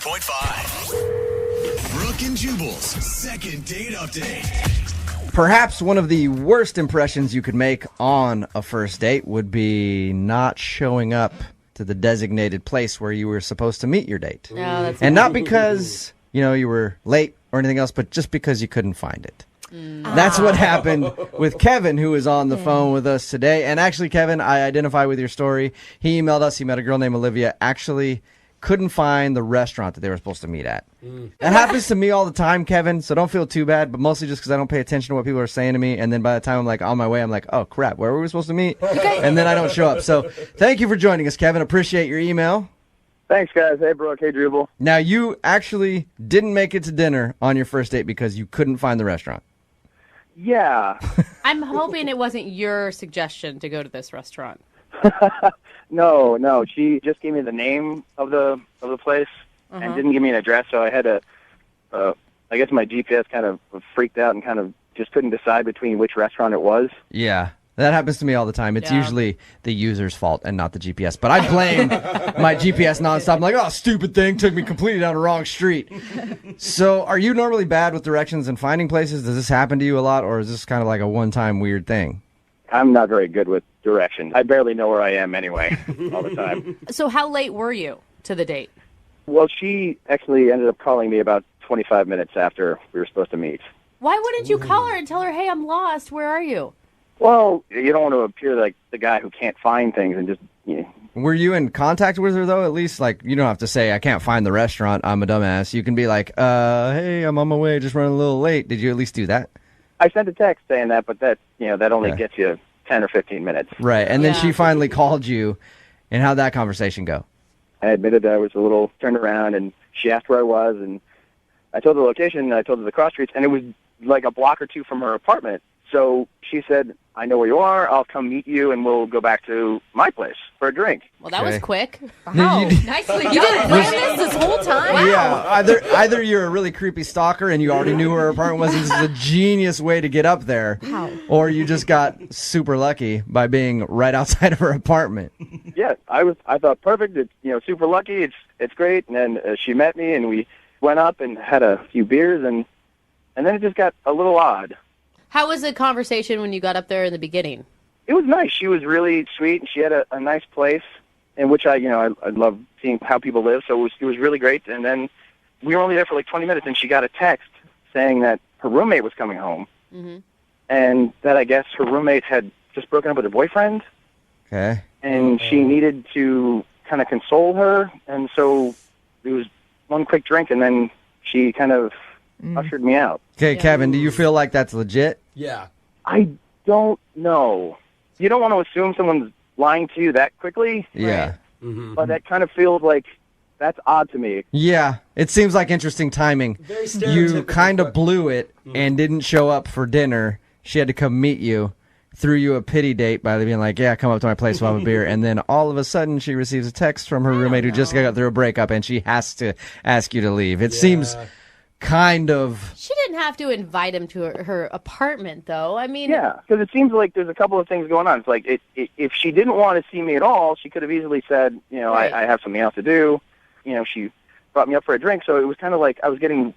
92.5. Brooke and Jubal's second date update. Perhaps one of the worst impressions you could make on a first date would be not showing up to the designated place where you were supposed to meet your date. And not because, you were late or anything else, but just because you couldn't find it. That's what happened with Kevin, who is on the phone with us today. And actually, Kevin, I identify with your story. He emailed us. He met a girl named Olivia. Actually couldn't find the restaurant that they were supposed to meet at. That happens to me all the time, Kevin, so don't feel too bad, but mostly just because I don't pay attention to what people are saying to me, and then by the time I'm on my way, I'm like, oh, crap, where were we supposed to meet? And then I don't show up. So thank you for joining us, Kevin. Appreciate your email. Thanks, guys. Hey, Brooke. Hey, Jubal. Now, you actually didn't make it to dinner on your first date because you couldn't find the restaurant. Yeah. I'm hoping it wasn't your suggestion to go to this restaurant. No. She just gave me the name of the place and didn't give me an address, so I had to, I guess my GPS kind of freaked out and kind of just couldn't decide between which restaurant it was. Yeah, that happens to me all the time. It's usually the user's fault and not the GPS. But I blame my GPS nonstop. I'm like, oh, stupid thing, took me completely down the wrong street. So are you normally bad with directions and finding places? Does this happen to you a lot, or is this kind of like a one-time weird thing? I'm not very good with directions. I barely know where I am anyway, all the time. So how late were you to the date? Well, she actually ended up calling me about 25 minutes after we were supposed to meet. Why wouldn't you call her and tell her, hey, I'm lost, where are you? Well, you don't want to appear like the guy who can't find things and just, Were you in contact with her, though? At least, you don't have to say, I can't find the restaurant, I'm a dumbass. You can be like, hey, I'm on my way, just running a little late. Did you at least do that? I sent a text saying that, but that only gets you 10 or 15 minutes. Right, and then she finally called you, and how'd that conversation go? I admitted I was a little turned around, and she asked where I was, and I told her the location, and I told her the cross streets, and it was like a block or two from her apartment. So she said, I know where you are, I'll come meet you, and we'll go back to my place for a drink. Well, that was quick. Wow, nicely done. You didn't plan this whole time? Wow. Yeah, either you're a really creepy stalker and you already knew where her apartment was, and this is a genius way to get up there, or you just got super lucky by being right outside of her apartment. Yeah, I thought perfect. It's super lucky. It's great. And then she met me, and we went up and had a few beers, and then it just got a little odd. How was the conversation when you got up there in the beginning? It was nice. She was really sweet, and she had a nice place, in which I love seeing how people live. So it was really great. And then we were only there for like 20 minutes, and she got a text saying that her roommate was coming home, and that I guess her roommate had just broken up with her boyfriend. Okay. And she needed to kind of console her, and so it was one quick drink, and then she kind of ushered me out. Okay, Kevin, do you feel like that's legit? Yeah. I don't know. You don't want to assume someone's lying to you that quickly. Yeah. Mm-hmm. But that kind of feels like that's odd to me. Yeah, it seems like interesting timing. Very stereotypical. You kind of blew it and didn't show up for dinner. She had to come meet you, threw you a pity date by being like, yeah, come up to my place, we'll have a beer. And then all of a sudden she receives a text from her roommate who just got through a breakup, and she has to ask you to leave. It seems kind of... She didn't have to invite him to her apartment, though. I mean... Yeah, because it seems like there's a couple of things going on. It's like, if she didn't want to see me at all, she could have easily said, I have something else to do. She brought me up for a drink, so it was kind of like I was getting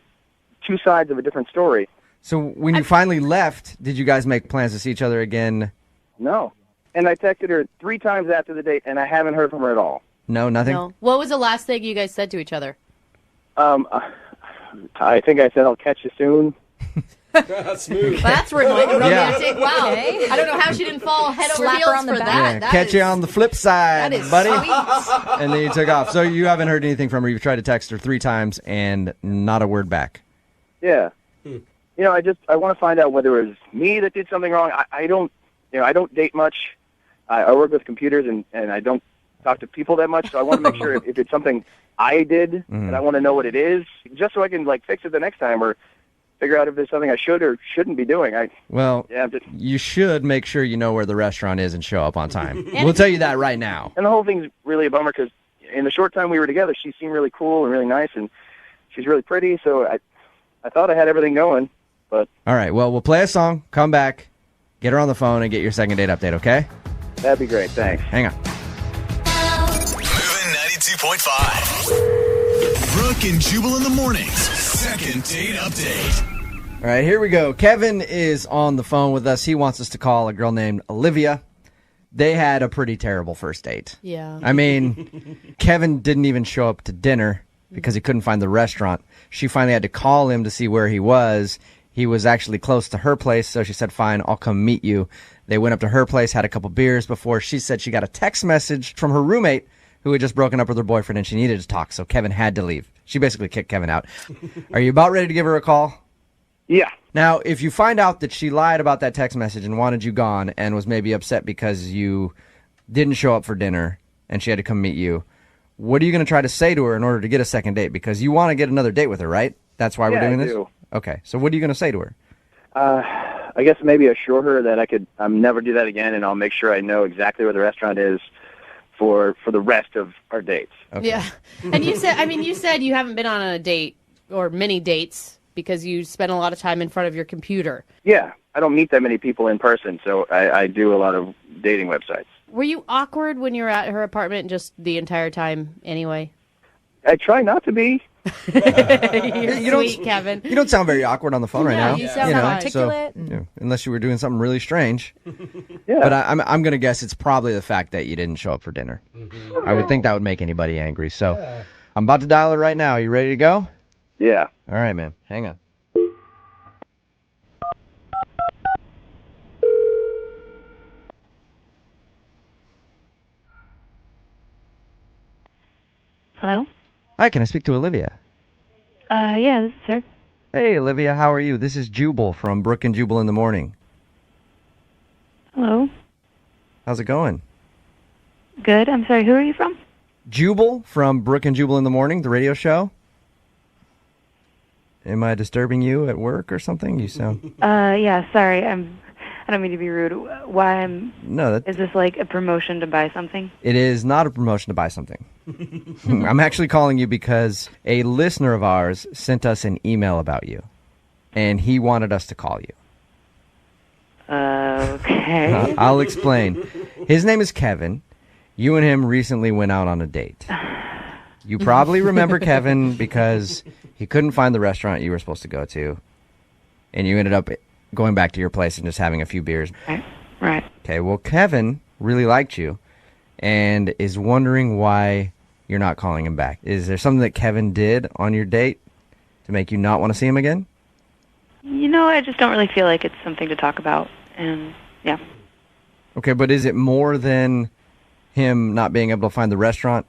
two sides of a different story. So when you finally left, did you guys make plans to see each other again? No. And I texted her 3 times after the date, and I haven't heard from her at all. No, nothing? No. What was the last thing you guys said to each other? I think I said I'll catch you soon. Smooth. That's romantic. Yeah. Wow. I don't know how she didn't fall head over Slap her heels on the for back. that. Yeah, That catch is- you on the flip side, that is buddy. sweet. And then you took off. So you haven't heard anything from her. You've tried to text her 3 times and not a word back. Yeah. I want to find out whether it was me that did something wrong. I don't date much. I work with computers, and I don't talk to people that much, so I want to make sure if it's something I did, and I want to know what it is, just so I can fix it the next time, or figure out if there's something I should or shouldn't be doing. You should make sure you know where the restaurant is and show up on time. We'll tell you that right now. And the whole thing's really a bummer because in the short time we were together, she seemed really cool and really nice, and she's really pretty, so I thought I had everything going. But all right, well, we'll play a song, come back, get her on the phone, and get your second date update, okay? That'd be great. Thanks. Hang on. Moving 92.5. Brooke Brooke and Jubal in the mornings. Second date update. All right, here we go. Kevin is on the phone with us. He wants us to call a girl named Olivia. They had a pretty terrible first date. Yeah. I mean, Kevin didn't even show up to dinner because he couldn't find the restaurant. She finally had to call him to see where he was. He was actually close to her place, so she said, fine, I'll come meet you. They went up to her place, had a couple beers before she said she got a text message from her roommate who had just broken up with her boyfriend and she needed to talk, so Kevin had to leave. She basically kicked Kevin out. Are you about ready to give her a call? Yeah. Now, if you find out that she lied about that text message and wanted you gone and was maybe upset because you didn't show up for dinner and she had to come meet you, what are you going to try to say to her in order to get a second date? Because you want to get another date with her, right? That's why we're doing this? Do. Okay, so what are you going to say to her? I guess maybe assure her that I'll never do that again, and I'll make sure I know exactly where the restaurant is for the rest of our dates. Okay. Yeah. And you said you haven't been on a date or many dates because you spend a lot of time in front of your computer. Yeah, I don't meet that many people in person, so I do a lot of dating websites. Were you awkward when you were at her apartment just the entire time anyway? I try not to be. You're sweet, Kevin. You don't sound very awkward on the phone right now. You sound articulate. So, unless you were doing something really strange. Yeah. But I'm going to guess it's probably the fact that you didn't show up for dinner. I would think that would make anybody angry. So I'm about to dial it right now. You ready to go? Yeah. All right, man. Hang on. Hello? Hi, can I speak to Olivia? Yeah, this is her. Hey, Olivia, how are you? This is Jubal from Brooke and Jubal in the Morning. Hello? How's it going? Good. I'm sorry, who are you from? Jubal from Brooke and Jubal in the Morning, the radio show. Am I disturbing you at work or something? You sound... Yeah, sorry. I don't mean to be rude. No, Is this like a promotion to buy something? It is not a promotion to buy something. I'm actually calling you because a listener of ours sent us an email about you, and he wanted us to call you. Okay. I'll explain. His name is Kevin. You and him recently went out on a date. You probably remember Kevin because he couldn't find the restaurant you were supposed to go to, and you ended up going back to your place and just having a few beers. Right. Okay, well, Kevin really liked you and is wondering why you're not calling him back. Is there something that Kevin did on your date to make you not want to see him again? You know, I just don't really feel like it's something to talk about. And, yeah. Okay, but is it more than him not being able to find the restaurant?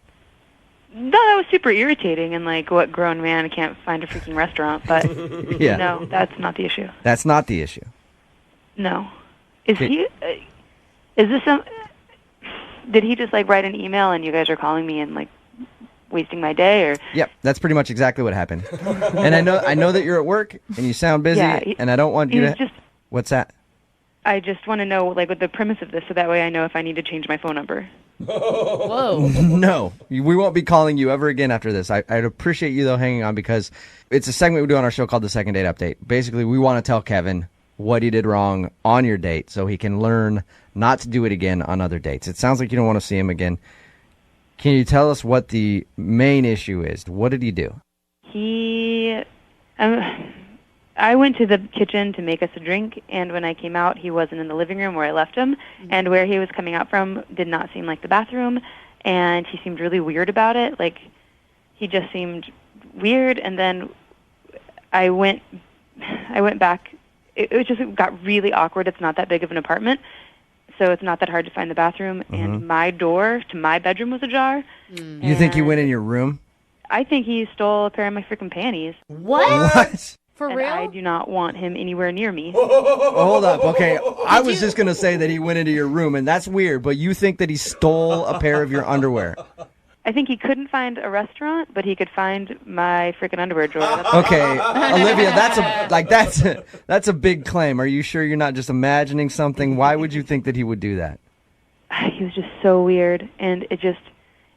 No, that was super irritating, and like, what grown man can't find a freaking restaurant? But Yeah. no, that's not the issue. That's not the issue. No. Is this some... Did he just like write an email and you guys are calling me and like wasting my day, or? Yep, that's pretty much exactly what happened. And I know that you're at work and you sound busy, Yeah, and I don't want you to... just... What's that? I just want to know like what the premise of this, so that way I know if I need to change my phone number. Whoa. No, we won't be calling you ever again after this. I'd appreciate you, though, hanging on, because it's a segment we do on our show called the Second Date Update. Basically, we want to tell Kevin what he did wrong on your date so he can learn not to do it again on other dates. It sounds like you don't want to see him again. Can you tell us what the main issue is? What did he do? I went to the kitchen to make us a drink, and when I came out, he wasn't in the living room where I left him, and where he was coming out from did not seem like the bathroom, and he seemed really weird about it. Like, he just seemed weird, and then I went back. It just got really awkward. It's not that big of an apartment, so it's not that hard to find the bathroom, and my door to my bedroom was ajar. You think he went in your room? I think he stole a pair of my freaking panties. What? For And real? I do not want him anywhere near me. Hold up. Okay, I was just going to say that he went into your room, and that's weird, but you think that he stole a pair of your underwear. I think he couldn't find a restaurant, but he could find my freaking underwear drawer. Okay, Olivia, that's a big claim. Are you sure you're not just imagining something? Why would you think that he would do that? He was just so weird, and it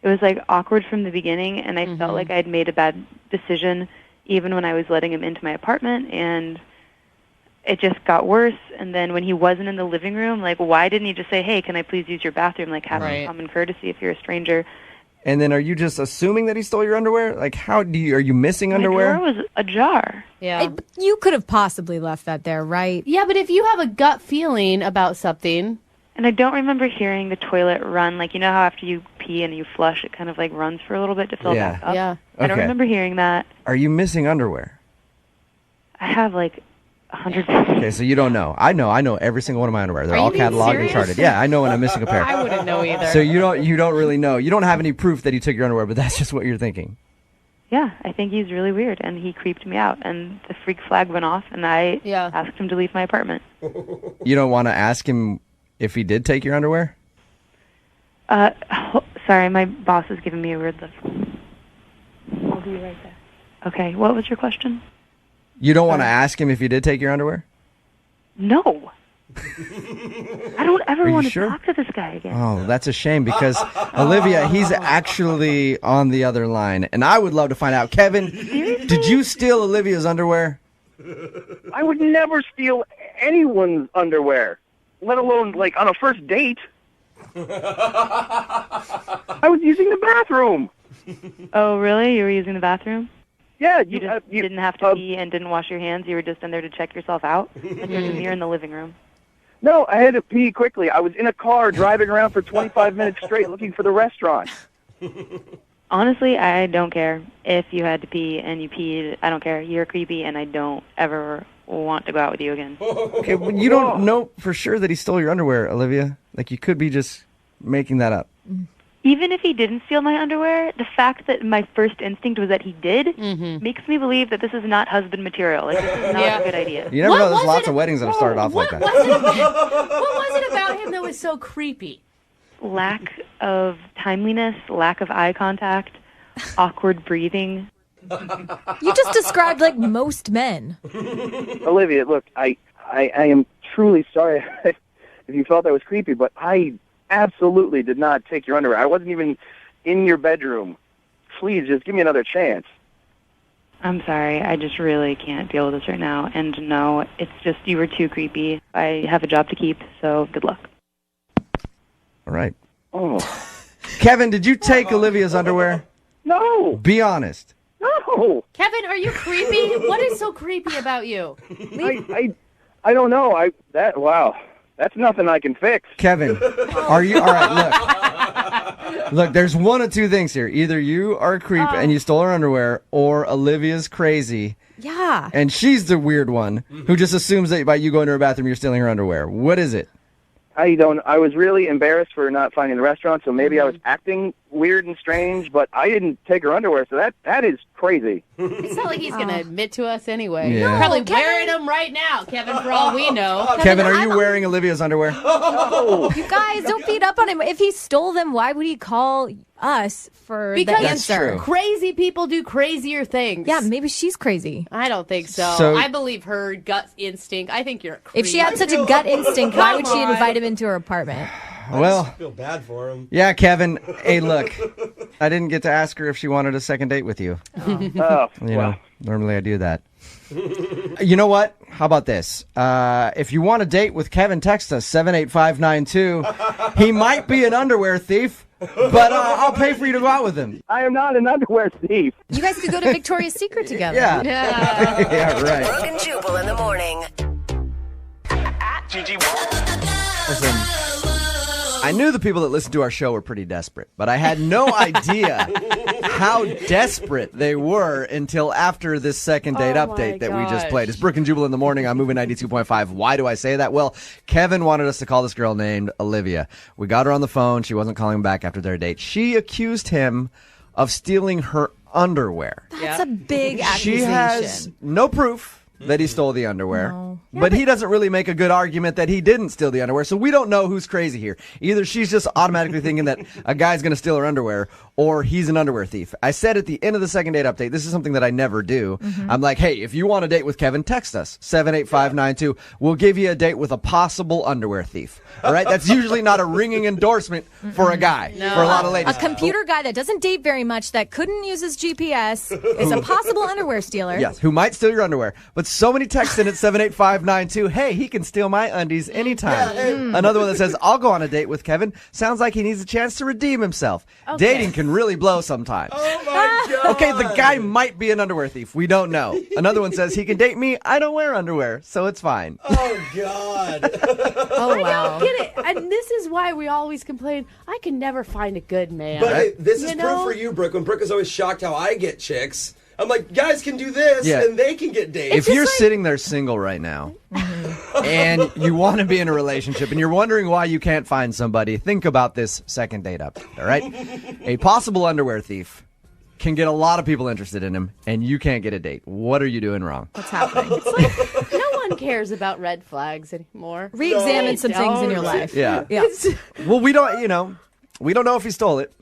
was like awkward from the beginning, and I felt like I'd made a bad decision even when I was letting him into my apartment, and it just got worse. And then when he wasn't in the living room, like, why didn't he just say, hey, can I please use your bathroom? Like, have some common courtesy if you're a stranger. And then are you just assuming that he stole your underwear? Like, are you missing underwear? My drawer was ajar. Yeah. You could have possibly left that there, right? Yeah, but if you have a gut feeling about something. And I don't remember hearing the toilet run. Like, you know how after you pee and you flush, it kind of like runs for a little bit to fill back up? Yeah. I don't Okay. remember hearing that. Are you missing underwear? I have like 100. Okay, so you don't know. I know every single one of my underwear. They're Are all you being cataloged and serious? charted. Yeah, I know when I'm missing a pair. I wouldn't know either. So you don't really know. You don't have any proof that he took your underwear, but that's just what you're thinking. Yeah, I think he's really weird, and he creeped me out. And the freak flag went off, and I asked him to leave my apartment. You don't want to ask him if he did take your underwear? Sorry, my boss is giving me a weird look. I'll be right there. Okay, what was your question? You don't want to ask him if he did take your underwear? No. I don't ever want to talk to this guy again. Oh, that's a shame because, Olivia, he's actually on the other line. And I would love to find out. Kevin, did you steal Olivia's underwear? I would never steal anyone's underwear, let alone, like, on a first date. I was using the bathroom. Oh, really? You were using the bathroom? Yeah. You didn't have to pee and didn't wash your hands? You were just in there to check yourself out? Like you're in the living room? No, I had to pee quickly. I was in a car driving around for 25 minutes straight looking for the restaurant. Honestly, I don't care. If you had to pee and you peed, I don't care. You're creepy, and I don't ever want to go out with you again. Okay, well, you don't know for sure that he stole your underwear, Olivia. Like, you could be just making that up. Even if he didn't steal my underwear, the fact that my first instinct was that he did makes me believe that this is not husband material. Like, this is not a good idea. You never know, there's lots of weddings that have started off like that. What was it about him that was so creepy? Lack of timeliness, lack of eye contact, awkward breathing. You just described like most men. Olivia, look, I am truly sorry if you felt that was creepy, but I absolutely did not take your underwear. I wasn't even in your bedroom. Please, just give me another chance. I'm sorry. I just really can't deal with this right now. And no, it's just you were too creepy. I have a job to keep, so good luck. All right. Oh. Kevin, did you take Olivia's underwear? No. Be honest. No. Kevin, are you creepy? What is so creepy about you? I don't know. Wow. That's nothing I can fix. Kevin, are you... All right, look. Look, there's one of two things here. Either you are a creep and you stole her underwear, or Olivia's crazy. Yeah. And she's the weird one who just assumes that by you going to her bathroom, you're stealing her underwear. What is it? I was really embarrassed for not finding the restaurant, so maybe I was acting weird and strange, but I didn't take her underwear, so that is crazy. It's not like he's going to admit to us anyway. Yeah. You're probably No, Kevin. wearing them right now, Kevin, for all we know. Kevin, are you wearing Olivia's underwear? You guys, don't beat up on him. If he stole them, why would he call us for Because the That's answer? true. Crazy people do crazier things. Yeah, maybe she's crazy. I don't think so. So- I believe her gut instinct. I think you're a creep. If she had such a gut instinct, why would she Come on. invite him into her apartment? Well, I feel bad for him. yeah, Kevin. Hey, look. I didn't get to ask her if she wanted a second date with you. Oh, You know, normally I do that. You know what? How about this? If you want a date with Kevin, text us 78592. He might be an underwear thief, but I'll pay for you to go out with him. I am not an underwear thief. You guys could go to Victoria's Secret together. Yeah. Yeah. Yeah, right. Brooke and Jubal in the morning. Listen, I knew the people that listened to our show were pretty desperate, but I had no idea how desperate they were until after this second date Oh my update that we just gosh. played. It's Brooke and Jubal in the morning. I'm moving 92.5. Why do I say that? Well, Kevin wanted us to call this girl named Olivia. We got her on the phone. She wasn't calling back after their date. She accused him of stealing her underwear. That's a big accusation. She has no proof that he stole the underwear. No. But he doesn't really make a good argument that he didn't steal the underwear. So we don't know who's crazy here. Either she's just automatically thinking that a guy's going to steal her underwear, or he's an underwear thief. I said at the end of the second date update, this is something that I never do. I'm like, hey, if you want a date with Kevin, text us 78592. We'll give you a date with a possible underwear thief. All right? That's usually not a ringing endorsement for a guy, for a lot of ladies. A computer guy that doesn't date very much, that couldn't use his GPS, is a possible underwear stealer. Yes, who might steal your underwear. But So many texts in at 78592. Hey, he can steal my undies anytime. Another one that says, I'll go on a date with Kevin. Sounds like he needs a chance to redeem himself. Okay. Dating can really blow sometimes. Oh my God. Okay, the guy might be an underwear thief. We don't know. Another one says, he can date me. I don't wear underwear, so it's fine. Oh God. Oh, wow. Get it? And this is why we always complain, I can never find a good man. But hey, this is You proof know? for you, Brooke. When Brooke is always shocked how I get chicks. I'm like, guys can do this, Yeah. and they can get dates. If you're sitting there single right now and you want to be in a relationship and you're wondering why you can't find somebody, think about this second date update, all right? A possible underwear thief can get a lot of people interested in him, and you can't get a date. What are you doing wrong? What's happening? No one cares about red flags anymore. Re-examine some things in your life. Yeah. Yeah. Well, we don't know if he stole it.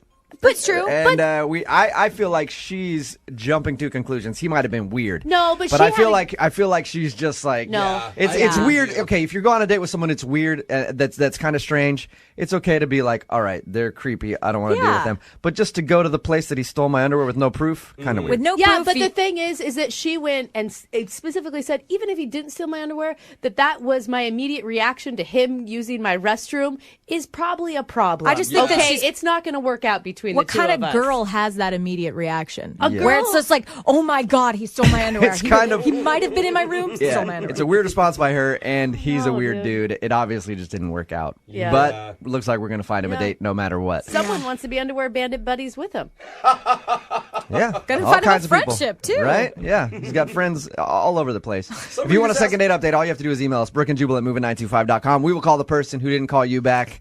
But it's true. And I feel like she's jumping to conclusions. He might have been weird. No, but she I feel had like she's just like No. Yeah, It's I weird. agree. Okay, if you're going on a date with someone, it's weird. That's kind of strange. It's okay to be like, all right, they're creepy. I don't want to deal with Yeah. them. But just to go to the place that he stole my underwear with no proof, kind of weird. With no Yeah, proof. but the thing is that she went and it specifically said, even if he didn't steal my underwear, that was my immediate reaction to him using my restroom is probably a problem. I just think that okay, she's- it's not going to work out between what the two kind of of us. girl has that immediate reaction? A Where it's girl- just like, oh my God, he stole my underwear. It's kind of- He might have been in my room, stole my Yeah, underwear. it's a weird response by her, and he's a No, weird dude. It obviously just didn't work out. Yeah. But looks like we're going to find him a Yeah. date no matter what. Someone wants to be underwear bandit buddies with him. Yeah. Gotta all find him a kinds of people. friendship, too. Right? Yeah. He's got friends all over the place. If Somebody you want a just second date update, all you have to do is email us, brookandjubal@moving925.com. We will call the person who didn't call you back.